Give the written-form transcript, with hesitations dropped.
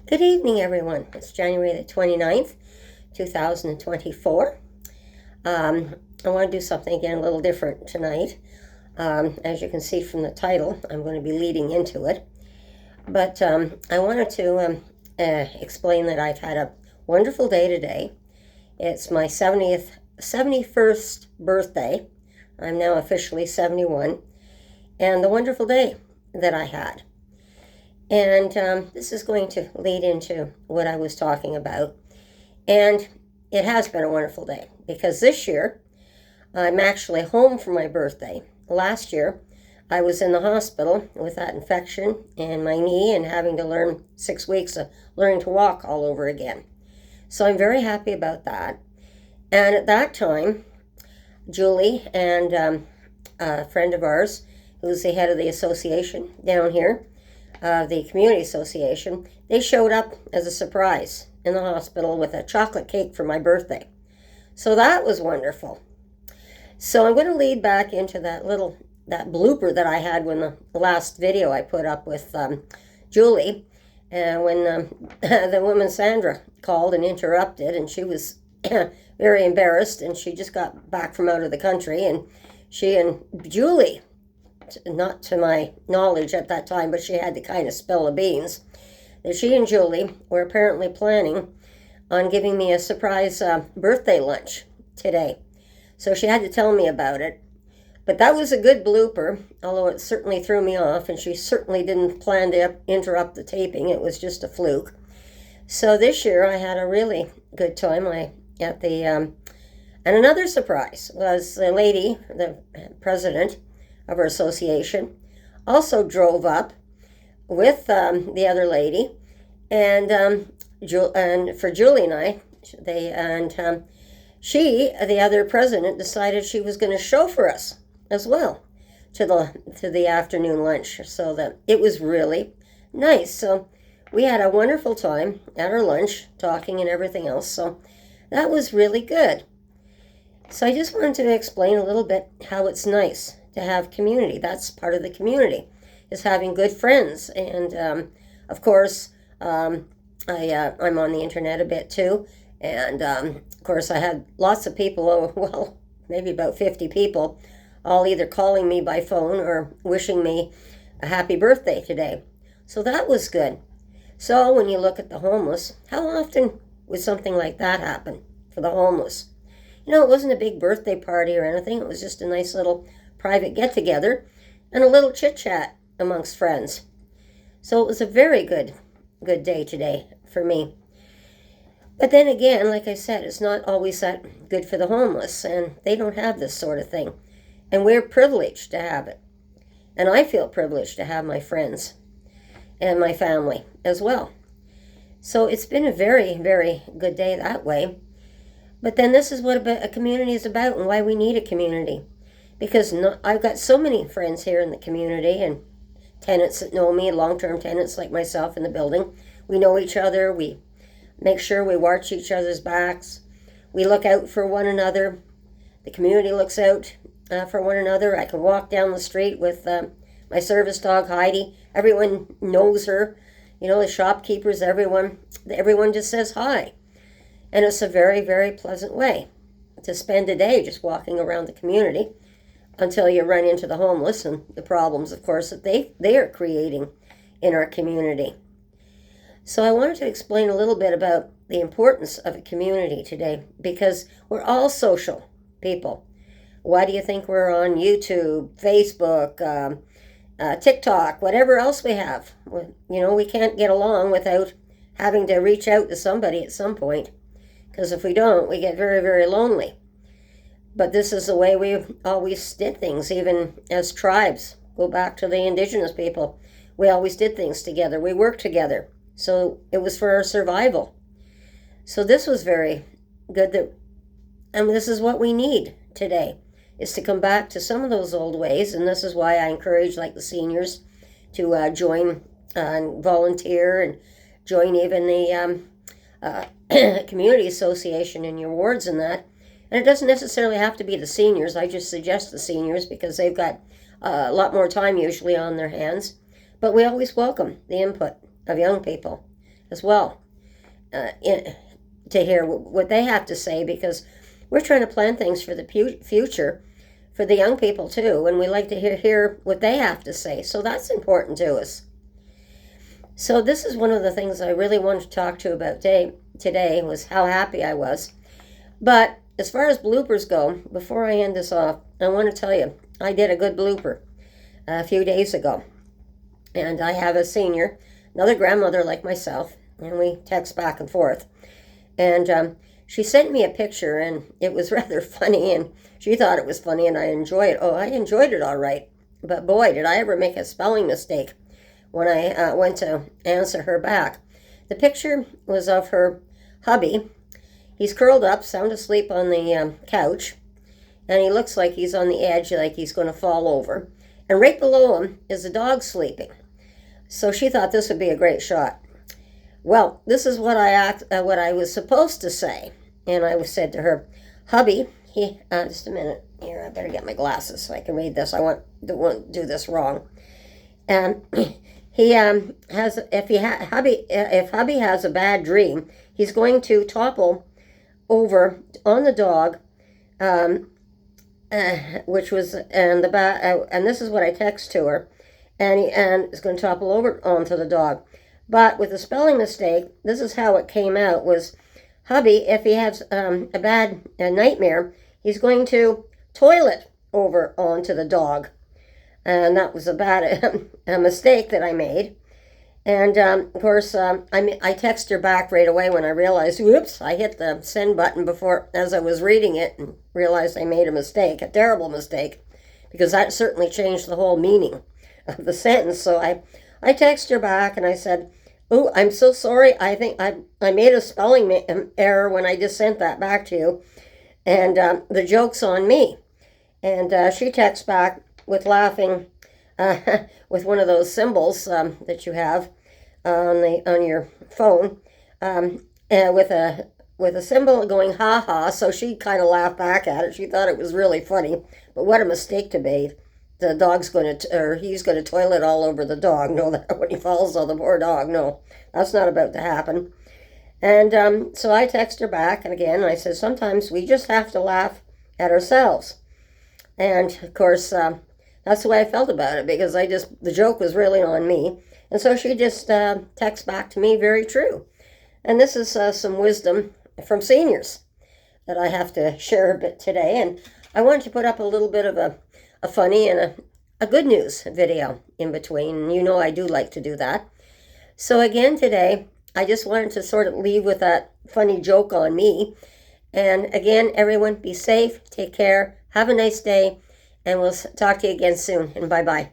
Good evening, everyone. It's January the 29th, 2024. I want to do something again a little different tonight. As you can see from the title, I'm going to be leading into it. But I wanted to explain that I've had a wonderful day today. It's my 71st birthday. I'm now officially 71. And the wonderful day that I had. And this is going to lead into what I was talking about. And it has been a wonderful day because this year I'm actually home for my birthday. Last year I was in the hospital with that infection in my knee and having to learn 6 weeks of learning to walk all over again. So I'm very happy about that. And at that time, Julie and a friend of ours, who's the head of the association down here, the community association, they showed up as a surprise in the hospital with a chocolate cake for my birthday. So that was wonderful. So I'm going to lead back into that blooper that I had when the last video I put up with Julie, and when the woman Sandra called and interrupted, and she was very embarrassed, and she just got back from out of the country, and she and Julie, not to my knowledge at that time, but she had to kind of spill the beans, that she and Julie were apparently planning on giving me a surprise birthday lunch today. So she had to tell me about it. But that was a good blooper, although it certainly threw me off, and she certainly didn't plan to interrupt the taping. It was just a fluke. So this year I had a really good time and another surprise was the lady, the president of our association, also drove up with the other lady, and for Julie and I, she, the other president, decided she was going to chauffeur us as well to the afternoon lunch, so that it was really nice. So we had a wonderful time at our lunch, talking and everything else. So that was really good. So I just wanted to explain a little bit how it's nice to have community. That's part of the community, is having good friends. And of course, I'm on the internet a bit too. And of course, I had lots of people, maybe about 50 people, all either calling me by phone or wishing me a happy birthday today. So that was good. So when you look at the homeless, how often would something like that happen for the homeless? It wasn't a big birthday party or anything. It was just a nice little private get-together and a little chit-chat amongst friends. So it was a very good day today for me. But then again, like I said, it's not always that good for the homeless, and they don't have this sort of thing. And we're privileged to have it. And I feel privileged to have my friends and my family as well. So it's been a very, very good day that way. But then this is what a community is about, and why we need a community. Because I've got so many friends here in the community, and tenants that know me, long-term tenants like myself in the building. We know each other. We make sure we watch each other's backs. We look out for one another. The community looks out for one another. I can walk down the street with my service dog, Heidi. Everyone knows her. The shopkeepers, everyone just says hi. And it's a very, very pleasant way to spend a day just walking around the community, until you run into the homeless and the problems, of course, that they are creating in our community. So I wanted to explain a little bit about the importance of a community today, because we're all social people. Why do you think we're on YouTube, Facebook, TikTok, whatever else we have? We can't get along without having to reach out to somebody at some point, because if we don't, we get very, very lonely. But this is the way we've always did things, even as tribes. Go back to the indigenous people. We always did things together. We worked together. So it was for our survival. So this was very good, and this is what we need today, is to come back to some of those old ways. And this is why I encourage, like, the seniors to join and volunteer, and join even the community association in your wards and that. And it doesn't necessarily have to be the seniors. I just suggest the seniors because they've got a lot more time usually on their hands. But we always welcome the input of young people as well, to hear what they have to say, because we're trying to plan things for the future for the young people too, and we like to hear what they have to say. So that's important to us. So this is one of the things I really wanted to talk to you about today was how happy I was. But as far as bloopers go, before I end this off, I want to tell you, I did a good blooper a few days ago. And I have a senior, another grandmother like myself, and we text back and forth. And she sent me a picture, and it was rather funny, and she thought it was funny, and I enjoyed it. Oh, I enjoyed it all right. But boy, did I ever make a spelling mistake when I went to answer her back. The picture was of her hubby. He's curled up, sound asleep on the couch, and he looks like he's on the edge, like he's going to fall over. And right below him is a dog sleeping. So she thought this would be a great shot. Well, this is what I was supposed to say. And I said to her, hubby, just a minute here, I better get my glasses so I can read this. I won't do this wrong. He has, if hubby has a bad dream, he's going to topple over on the dog, which was, and this is what I text to her, and it's going to topple over onto the dog. But with a spelling mistake, this is how it came out, was hubby, if he has a bad nightmare, he's going to toilet over onto the dog. And that was a mistake that I made. And of course, I texted her back right away when I realized, whoops, I hit the send button as I was reading it, and realized I made a mistake, a terrible mistake, because that certainly changed the whole meaning of the sentence. So I texted her back and I said, oh, I'm so sorry. I think I made a spelling error when I just sent that back to you. And the joke's on me. And she texts back with laughing, with one of those symbols that you have on your phone, with a symbol going ha ha. So she kind of laughed back at it. She thought it was really funny. But what a mistake to make. The dog's he's going to toilet all over the dog. No, that when he falls on the poor dog. No, that's not about to happen. And so I text her back, and again I said, sometimes we just have to laugh at ourselves. And of course, that's the way I felt about it, because the joke was really on me. And so she just texts back to me, very true. And this is some wisdom from seniors that I have to share a bit today. And I wanted to put up a little bit of a funny and a good news video in between. You know I do like to do that. So again today, I just wanted to sort of leave with that funny joke on me. And again, everyone, be safe, take care, have a nice day, and we'll talk to you again soon. And bye-bye.